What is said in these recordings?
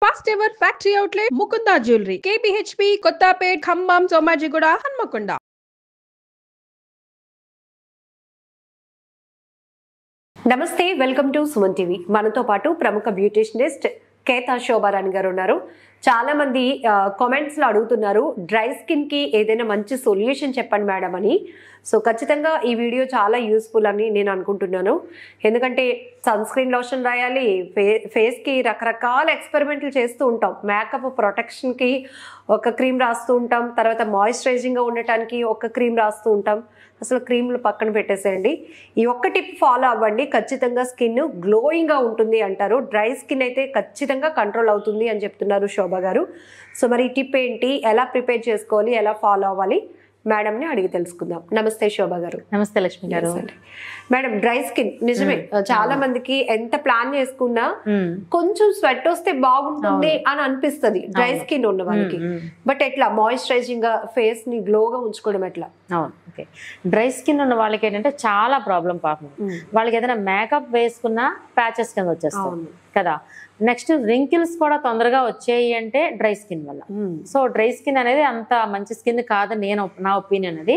First ever factory outlet Mukunda jewellery KPHP Kothapet Khammam Somajiguda Hanamkonda. నమస్తే, welcome to Suman TV. మనతో పాటు ప్రముఖ బ్యూటిషనిస్ట్ కేతా శోభారాణి గారు ఉన్నారు. చాలా మంది కామెంట్స్ లో అడుగుతున్నారు, డ్రై స్కిన్ కి ఏదైనా మంచి సొల్యూషన్ చెప్పండి మేడం అని. సో ఖచ్చితంగా ఈ వీడియో చాలా యూస్ఫుల్ అని నేను అనుకుంటున్నాను. ఎందుకంటే సన్ స్క్రీన్ లోషన్ రాయాలి, ఫేస్ కి రకరకాల ఎక్స్పెరిమెంట్లు చేస్తూ ఉంటాం. మేకప్ ప్రొటెక్షన్ కి ఒక క్రీమ్ రాస్తూ ఉంటాం, తర్వాత మాయిశ్చరైజింగ్ గా ఉండటానికి ఒక క్రీమ్ రాస్తూ ఉంటాం. అసలు క్రీమ్లు పక్కన పెట్టేసేయండి, ఈ ఒక్క టిప్ ఫాలో అవ్వండి, ఖచ్చితంగా స్కిన్ గ్లోయింగ్గా ఉంటుంది అంటారు. డ్రై స్కిన్ అయితే ఖచ్చితంగా కంట్రోల్ అవుతుంది అని చెప్తున్నారు శోభ గారు. సో మరి ఈ టిప్ ఏంటి, ఎలా ప్రిపేర్ చేసుకోవాలి, ఎలా ఫాలో అవ్వాలి, మేడంని అడిగి తెలుసుకుందాం. నమస్తే శోభ గారు. నమస్తే లక్ష్మి గారు. మేడం, డ్రై స్కిన్ నిజమే, చాలా మందికి ఎంత ప్లాన్ చేసుకున్నా కొంచెం స్వెట్ వస్తే బాగుంటుంది అని అనిపిస్తుంది డ్రై స్కిన్ ఉన్న వాళ్ళకి. బట్ ఎట్లా మాయిశ్చరైజింగ్ గా ఫేస్ ని గ్లోగా ఉంచుకోవడం ఎట్లా? అవును, ఓకే. డ్రై స్కిన్ ఉన్న వాళ్ళకి ఏంటంటే చాలా ప్రాబ్లం పాపం. వాళ్ళకి ఏదైనా మేకప్ వేసుకున్నా ప్యాచెస్ కింద వచ్చేస్తాయి కదా. నెక్స్ట్ రింకిల్స్ కూడా తొందరగా వచ్చాయి అంటే డ్రై స్కిన్ వల్ల. సో డ్రై స్కిన్ అనేది అంత మంచి స్కిన్ కాదని నా ఒపీనియన్ అది.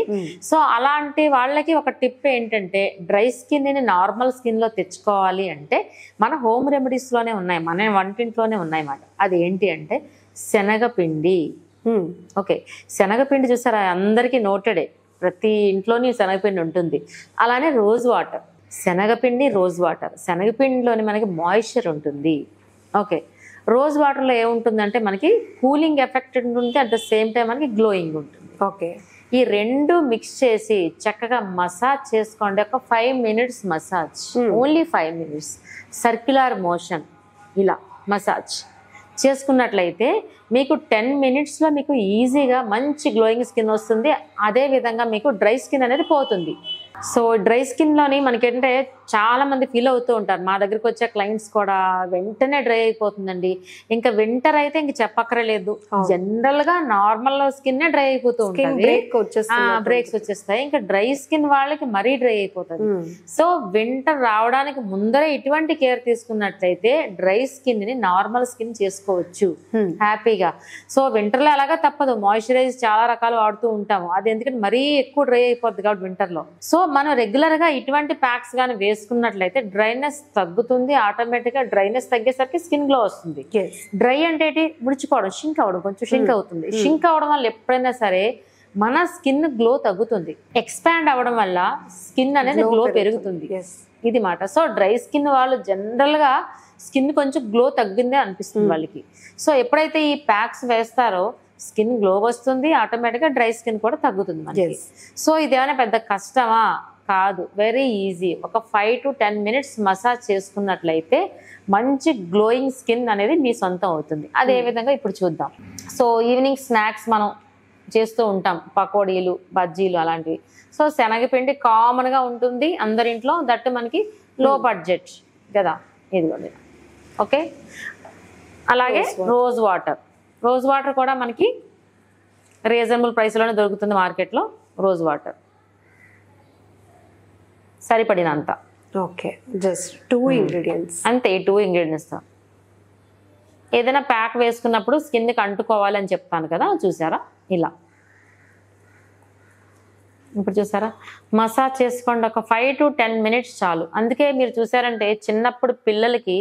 సో అలాంటి వాళ్ళకి ఒక టిప్ ఏంటంటే, డ్రై స్కిన్ ని నార్మల్ స్కిన్ లో తెచ్చుకోవాలి అంటే మన హోమ్ రెమెడీస్ లోనే ఉన్నాయి, మన వంటింట్లోనే ఉన్నాయి అన్నమాట. అది ఏంటి అంటే శనగపిండి. ఓకే, శనగపిండి చూసారా, అందరికీ నోటెడే, ప్రతి ఇంట్లోని శనగపిండి ఉంటుంది. అలానే రోజ్ వాటర్, శనగపిండి రోజ్ వాటర్. శనగపిండిలోని మనకి మాయిశ్చర్ ఉంటుంది. ఓకే, రోజ్ వాటర్లో ఏముంటుందంటే మనకి కూలింగ్ ఎఫెక్ట్ ఉంటుంది, అట్ ద సేమ్ టైం మనకి గ్లోయింగ్ ఉంటుంది. ఓకే, ఈ రెండు మిక్స్ చేసి చక్కగా మసాజ్ చేసుకోండి. ఒక 5 minutes massage, only 5 minutes circular motion ఇలా మసాజ్ చేసుకున్నట్లయితే మీకు 10 minutesలో మీకు ఈజీగా మంచి గ్లోయింగ్ స్కిన్ వస్తుంది. అదేవిధంగా మీకు డ్రై స్కిన్ అనేది పోతుంది. సో డ్రై స్కిన్లోని మనకేంటంటే చాలా మంది ఫీల్ అవుతూ ఉంటారు. మా దగ్గరికి వచ్చే క్లయింట్స్ కూడా వెంటనే డ్రై అయిపోతుందండి. ఇంకా వింటర్ అయితే ఇంక చెప్పక్కరలేదు, జనరల్గా నార్మల్ స్కిన్ డ్రై అయిపోతూ ఉంటుంది, బ్రేక్స్ వచ్చేస్తాయి. ఇంకా డ్రై స్కిన్ వాళ్ళకి మరీ డ్రై అయిపోతుంది. సో వింటర్ రావడానికి ముందరే ఇటువంటి కేర్ తీసుకున్నట్లయితే డ్రై స్కిన్ ని నార్మల్ స్కిన్ చేసుకోవచ్చు హ్యాపీగా. సో వింటర్లో అలాగా తప్పదు, మాయిశ్చరైజ్ చాలా రకాలు వాడుతూ ఉంటాము. అది ఎందుకంటే మరీ ఎక్కువ డ్రై అయిపోద్ది కాబట్టి వింటర్లో. సో మనం రెగ్యులర్ గా ఇటువంటి ప్యాక్స్ కానీ వేసుకున్నట్లయితే డ్రైనెస్ తగ్గుతుంది. ఆటోమేటిక్ గా డ్రైనెస్ తగ్గేసరికి స్కిన్ గ్లో వస్తుంది. డ్రై అంటే ముడిచిపోవడం, షింక్ అవడం, కొంచెం షింక్ అవుతుంది. షింక్ అవడం వల్ల ఎప్పుడైనా సరే మన స్కిన్ గ్లో తగ్గుతుంది. ఎక్స్పాండ్ అవ్వడం వల్ల స్కిన్ అనేది గ్లో పెరుగుతుంది, ఇది మాట. సో డ్రై స్కిన్ వాళ్ళు జనరల్ గా స్కిన్ కొంచెం గ్లో తగ్గిందే అనిపిస్తుంది వాళ్ళకి. సో ఎప్పుడైతే ఈ ప్యాక్స్ వేస్తారో స్కిన్ గ్లో వస్తుంది, ఆటోమేటిక్గా డ్రై స్కిన్ కూడా తగ్గుతుంది మనకి. సో ఇదేమైనా పెద్ద కష్టమా? కాదు, వెరీ ఈజీ. ఒక 5 to 10 minutes మసాజ్ చేసుకున్నట్లయితే మంచి గ్లోయింగ్ స్కిన్ అనేది మీ సొంతం అవుతుంది. అదే విధంగా ఇప్పుడు చూద్దాం. సో ఈవినింగ్ స్నాక్స్ మనం చేస్తూ ఉంటాం, పకోడీలు, బజ్జీలు అలాంటివి. సో శనగపిండి కామన్గా ఉంటుంది అందరింట్లో, దట్టు మనకి లో బడ్జెట్ కదా, ఇదిగోండి. ఓకే, అలాగే రోజ్ వాటర్. రోజ్ వాటర్ కూడా మనకి రీజనబుల్ ప్రైస్లోనే దొరుకుతుంది మార్కెట్లో. రోజ్ వాటర్ సరిపడినంత. ఓకే, జస్ట్ 2 ingredients అంతే, 2 ingredients. ఏదైనా ప్యాక్ వేసుకున్నప్పుడు స్కిన్కి అంటుకోవాలని చెప్తాను కదా, చూసారా ఇలా. ఇప్పుడు చూసారా, మసాజ్ చేసుకోండి. ఒక 5 to 10 minutes చాలు. అందుకే మీరు చూసారంటే చిన్నప్పుడు పిల్లలకి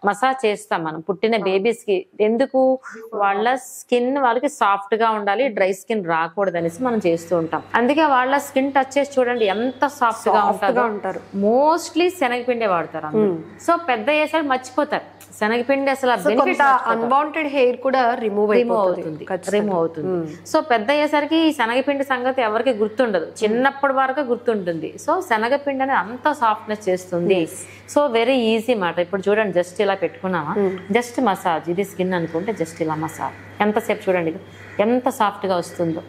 మసాజ్ చేస్తాం మనం, పుట్టిన బేబీస్కి. ఎందుకు? వాళ్ళ స్కిన్ వాళ్ళకి సాఫ్ట్గా ఉండాలి, డ్రై స్కిన్ రాకూడదు అనేసి మనం చేస్తూ ఉంటాం. అందుకే వాళ్ళ స్కిన్ టచ్ చేసి చూడండి ఎంత సాఫ్ట్గా ఉంటారు. మోస్ట్లీ శనగపిండే వాడతారు. సో పెద్ద అయ్యేసరికి మర్చిపోతారు శనగపిండి అసలు అన్వాంటెడ్ హెయిర్ కూడా రిమూవ్ అవుతుంది. సో పెద్ద అయ్యేసరికి ఈ శనగపిండి సంగతి ఎవరికి గుర్తుండదు, చిన్నప్పటి వరకు గుర్తుంటుంది. సో శనగపిండి అనేది అంత సాఫ్ట్నెస్ చేస్తుంది. సో వెరీ ఈజీ మాట. ఇప్పుడు చూడండి, జస్ట్ ఇలా పెట్టుకున్నామా, జస్ట్ మసాజ్. ఇది స్కిన్ అనుకుంటే జస్ట్ ఇలా మసాజ్. ఎంతసేపు చూడండి ఎంత సాఫ్ట్గా వస్తుందో.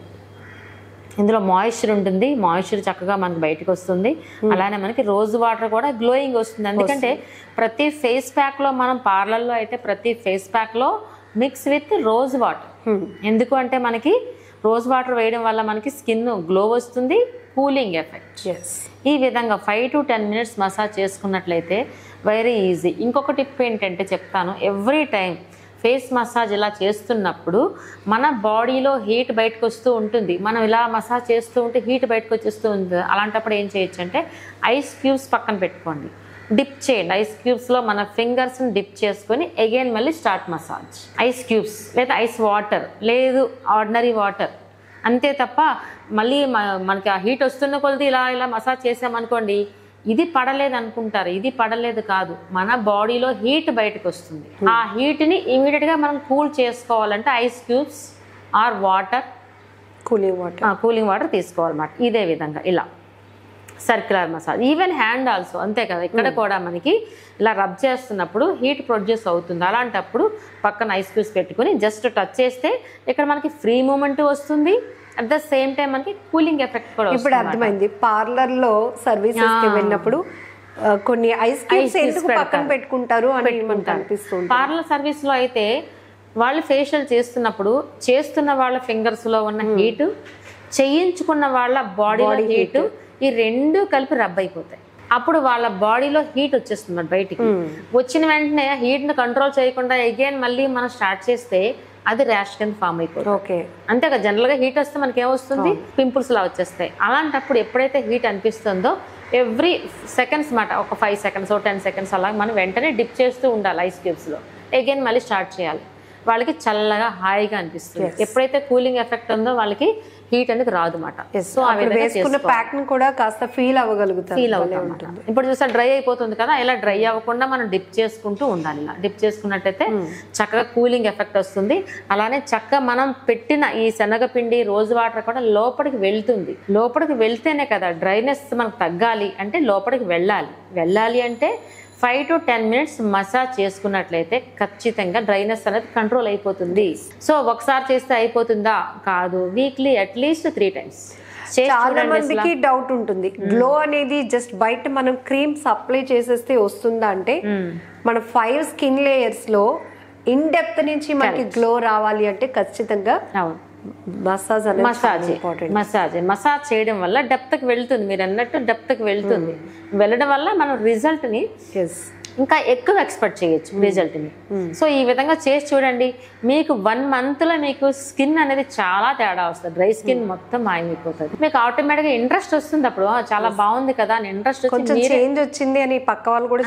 ఇందులో మాయిశ్చర్ ఉంటుంది, మాయిశ్చర్ చక్కగా మనకి బయటకు వస్తుంది. అలానే మనకి రోజ్ వాటర్ కూడా గ్లోయింగ్ వస్తుంది. ఎందుకంటే ప్రతి ఫేస్ ప్యాక్లో, మనం పార్లర్లో అయితే ప్రతి ఫేస్ ప్యాక్లో మిక్స్ విత్ రోజ్ వాటర్. ఎందుకు అంటే మనకి రోజ్ వాటర్ వేయడం వల్ల మనకి స్కిన్ గ్లో వస్తుంది, కూలింగ్ ఎఫెక్ట్. ఈ విధంగా 5 to 10 minutes మసాజ్ చేసుకున్నట్లయితే వెరీ ఈజీ. ఇంకొక టిప్ ఏంటంటే చెప్తాను, ఎవ్రీ టైం ఫేస్ మసాజ్ ఇలా చేస్తున్నప్పుడు మన బాడీలో హీట్ బయటకు వస్తూ ఉంటుంది. మనం ఇలా మసాజ్ చేస్తూ ఉంటే హీట్ బయటకు వచ్చేస్తూ ఉంటుంది. అలాంటప్పుడు ఏం చేయొచ్చు అంటే ఐస్ క్యూబ్స్ పక్కన పెట్టుకోండి, డిప్ చేయండి. ఐస్ క్యూబ్స్లో మన ఫింగర్స్ని డిప్ చేసుకొని అగైన్ మళ్ళీ స్టార్ట్ మసాజ్. ఐస్ క్యూబ్స్ లేదా ఐస్ వాటర్, లేదు ఆర్డినరీ వాటర్, అంతే తప్ప మళ్ళీ మనకి ఆ హీట్ వస్తున్న కొలది ఇలా ఇలా మసాజ్ చేసామనుకోండి, ఇది పడలేదు అనుకుంటారు. ఇది పడలేదు కాదు, మన బాడీలో హీట్ బయటకు వస్తుంది. ఆ హీట్ని ఇమీడియట్గా మనం కూల్ చేసుకోవాలంటే ice cubes or water, cooling water తీసుకోవాలన్నమాట. ఇదే విధంగా ఇలా circular massage. Even hand also అంతే కదా, ఇక్కడ కూడా మనకి ఇలా రబ్ చేస్తున్నప్పుడు హీట్ ప్రొడ్యూస్ అవుతుంది. అలాంటప్పుడు పక్కన ఐస్ క్యూబ్స్ పెట్టుకుని జస్ట్ టచ్ చేస్తే ఇక్కడ మనకి ఫ్రీ మూమెంట్ వస్తుంది, అట్ ద సేమ్ టైం మనకి కూలింగ్ ఎఫెక్ట్ కూడా. ఇప్పుడు అర్థమైంది, పార్లర్ లో సర్వీసెస్ కి వెళ్ళినప్పుడు కొన్ని ఐస్ క్యూబ్స్ ఎందుకు పక్కన పెట్టుకుంటారు అని అనిపిస్తుంది. పార్లర్ సర్వీస్ లో అయితే వాళ్ళు ఫేషియల్ చేస్తున్నప్పుడు చేస్తున్న వాళ్ళ ఫింగర్స్ లో ఉన్న హీట్, చేయించుకున్న వాళ్ళ బాడీలో హీట్, ఈ రెండు కలిపి రబ్ అయిపోతాయి. అప్పుడు వాళ్ళ బాడీలో హీట్ వచ్చేస్తుంది బయటికి. వచ్చిన వెంటనే హీట్ని కంట్రోల్ చేయకుండా అగైన్ మళ్ళీ మనం స్టార్ట్ చేస్తే అది ర్యాష్ కింద ఫామ్ అయిపోతుంది. అంతే కదా, జనరల్గా హీట్ వస్తే మనకి ఏమొస్తుంది, పింపుల్స్ లా వచ్చేస్తాయి. అలాంటప్పుడు ఎప్పుడైతే హీట్ అనిపిస్తుందో ఎవ్రీ సెకండ్స్ మాట, ఒక 5 సెకండ్స్ 10 సెకండ్స్ అలా మనం వెంటనే డిప్ చేస్తూ ఉండాలి ఐస్ క్యూబ్స్లో. అగైన్ మళ్ళీ స్టార్ట్ చేయాలి. వాళ్ళకి చల్లగా హాయిగా అనిపిస్తుంది. ఎప్పుడైతే కూలింగ్ ఎఫెక్ట్ ఉందో వాళ్ళకి హీట్ అనేది రాదు అన్నమాట. సో వేసుకున్న ప్యాక్ ని కూడా కాస్త ఫీల్ అవ్వగలుగుతాం. ఇప్పుడు చూసా డ్రై అయిపోతుంది కదా, ఇలా డ్రై అవ్వకుండా మనం డిప్ చేసుకుంటూ ఉండాలి. ఇలా డిప్ చేసుకున్నట్టయితే చక్కగా కూలింగ్ ఎఫెక్ట్ వస్తుంది. అలానే చక్కగా మనం పెట్టిన ఈ శనగపిండి, రోజ్ వాటర్ కూడా లోపలికి వెళ్తుంది. లోపలికి వెళ్తేనే కదా డ్రైనెస్ మనకు తగ్గాలి అంటే లోపలికి వెళ్ళాలి అంటే 5 to 10 minutes మసాజ్ చేసుకున్నట్లయితే ఖచ్చితంగా డ్రైనెస్ అనేది కంట్రోల్ అయిపోతుంది. సో ఒకసారి చేస్తే అయిపోతుందా, కాదు, వీక్లీ అట్లీస్ట్ 3 times. చాలా మందికి డౌట్ ఉంటుంది, గ్లో అనేది జస్ట్ బయట మనం క్రీమ్స్ అప్లై చేసేస్తే వస్తుందా అంటే, మన 5 స్కిన్ లేయర్స్ లో ఇన్ డెప్త్ నుంచి మనకి గ్లో రావాలి అంటే ఖచ్చితంగా మసాజ్ చేయడం వల్ల డెప్త్కి వెళ్తుంది. మీరు అన్నట్టు డెప్త్కి వెళ్తుంది. వెళ్ళడం వల్ల మనం రిజల్ట్ని ఇంకా ఎక్కువ ఎక్స్పెక్ట్ చేయొచ్చు రిజల్ట్ని. సో ఈ విధంగా చేసి చూడండి, మీకు 1 monthలో మీకు స్కిన్ అనేది చాలా తేడా వస్తుంది. డ్రై స్కిన్ మొత్తం మాయమైపోతుంది. మీకు ఆటోమేటిక్గా ఇంట్రెస్ట్ వస్తుంది. అప్పుడు చాలా బాగుంది కదా అని ఇంట్రెస్ట్ చేంజ్ వచ్చింది అని పక్క వాళ్ళు కూడా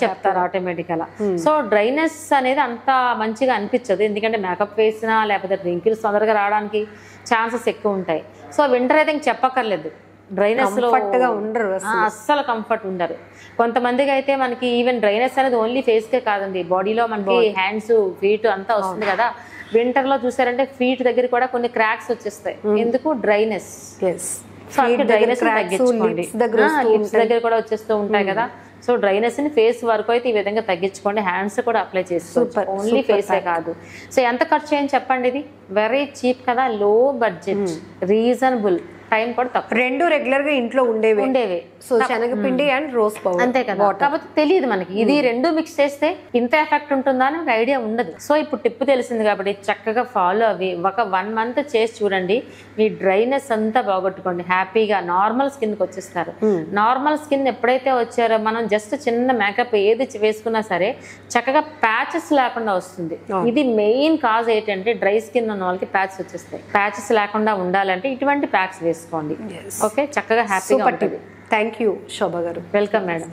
చెప్తారు ఆటోమేటిక్గా. సో డ్రైనెస్ అనేది అంత మంచిగా అనిపించదు, ఎందుకంటే మేకప్ వేసినా లేకపోతే రింకిల్స్ తొందరగా రావడానికి ఛాన్సెస్ ఎక్కువ ఉంటాయి. సో వింటర్ అయితే ఇంక చెప్పక్కర్లేదు, డ్రైనెస్ లో ఉండరు, అస్సలు కంఫర్ట్ ఉండరు. కొంతమందికి అయితే మనకి ఈవెన్ డ్రైనెస్ అనేది ఓన్లీ ఫేస్ కే కాదండి, బాడీలో మనకి హ్యాండ్స్, ఫీట్ అంతా వస్తుంది కదా. వింటర్ లో చూసారంటే ఫీట్ దగ్గర కూడా కొన్ని క్రాక్స్ వచ్చేస్తాయి. ఎందుకు, డ్రైనెస్. డ్రైనెస్ తగ్గించుకోండి. లిప్స్ దగ్గర కూడా వచ్చేస్తూ ఉంటాయి కదా. సో డ్రైనెస్ ని ఫేస్ వరకు అయితే ఈ విధంగా తగ్గించుకోండి. హ్యాండ్స్ కూడా అప్లై చేసుకోవచ్చు, ఓన్లీ ఫేసే కాదు. సో ఎంత ఖర్చు అయ్యని చెప్పండి, ఇది వెరీ చీప్ కదా, లో బడ్జెట్, రీజనబుల్, టైం కూడా తక్కువ. 2 రెగ్యులర్ గా ఇంట్లో ఉండేవి. సో శనగపిండి అండ్ రోజ్ పౌడర్, అంతే కదా. కాకపోతే తెలియదు మనకి ఇది 2 మిక్స్ చేస్తే ఇంత ఎఫెక్ట్ ఉంటుందా అని ఒక ఐడియా ఉండదు. సో ఇప్పుడు టిప్ తెలిసింది కాబట్టి చక్కగా ఫాలో అవి ఒక 1 month చేసి చూడండి. మీ డ్రైనెస్ అంతా బాగొట్టుకోండి, హ్యాపీగా నార్మల్ స్కిన్ కి వచ్చేస్తారు. నార్మల్ స్కిన్ ఎప్పుడైతే వచ్చారో మనం జస్ట్ చిన్న మేకప్ ఏది వేసుకున్నా సరే చక్కగా ప్యాచెస్ లేకుండా వస్తుంది. ఇది మెయిన్ కాజ్ ఏంటంటే డ్రై స్కిన్ ఉన్న వాళ్ళకి ప్యాచెస్ వచ్చేస్తాయి. ప్యాచెస్ లేకుండా ఉండాలంటే ఇటువంటి ప్యాక్స్ వేసుకోండి. ఓకే, చక్కగా హ్యాపీగా ఉంటుంది. థ్యాంక్ యూ శోభ గారు. Welcome madam.